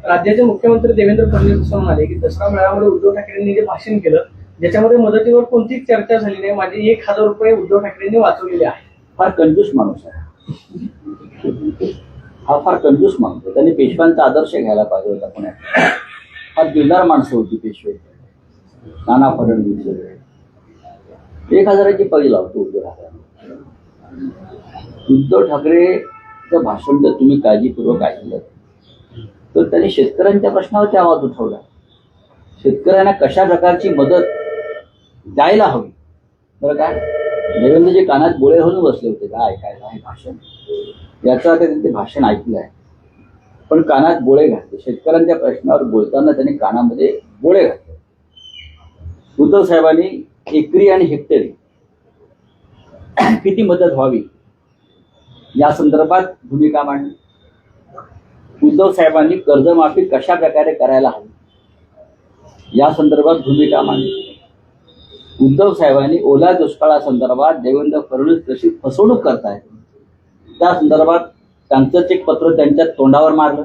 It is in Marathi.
राज्याचे मुख्यमंत्री देवेंद्र फडणवीस असं म्हणाले की दसरा मेळाव्यामध्ये उद्धव ठाकरेंनी जे भाषण केलं ज्याच्यामध्ये मदतीवर कोणतीच चर्चा झाली नाही, माझे 1,000 रुपये उद्धव ठाकरेंनी वाचवलेले आहे. फार कंजूस माणूस आहे हा, फार कंजूस माणूस आहे. त्यांनी पेशव्यांचा आदर्श घ्यायला पाहिजे होता. पुण्यात फार दिलदार माणसं होती पेशवे, नाना फडणवीस. 1,000ची पगी लावतो उद्धव ठाकरे. उद्धव ठाकरेचं भाषण जर तुम्ही काळजीपूर्वक ऐकलं तर त्यांनी शेतकऱ्यांच्या प्रश्नावरती आवाज उठवला. शेतकऱ्यांना कशा प्रकारची मदत द्यायला हवी. बरं काय देवेंद्रजी कानात बोळे होऊन बसले होते का ऐकायला हे भाषण. याचं आता त्यांचे भाषण ऐकलं आहे पण कानात बोळे घातले. शेतकऱ्यांच्या प्रश्नावर बोलताना त्यांनी कानामध्ये बोळे घातले. उद्धव साहेबांनी एकरी आणि हेक्टरी किती मदत व्हावी या संदर्भात भूमिका मांडली. उद्धव साहेबांनी कर्जमाफी कशा प्रकारे करायला हवी या संदर्भात भूमिका मांडली. उद्धव साहेबांनी ओला दुष्काळासंदर्भात देवेंद्र फडणवीस कशी फसवणूक करतायत त्या संदर्भात त्यांचंच एक पत्र त्यांच्या तोंडावर मारलं.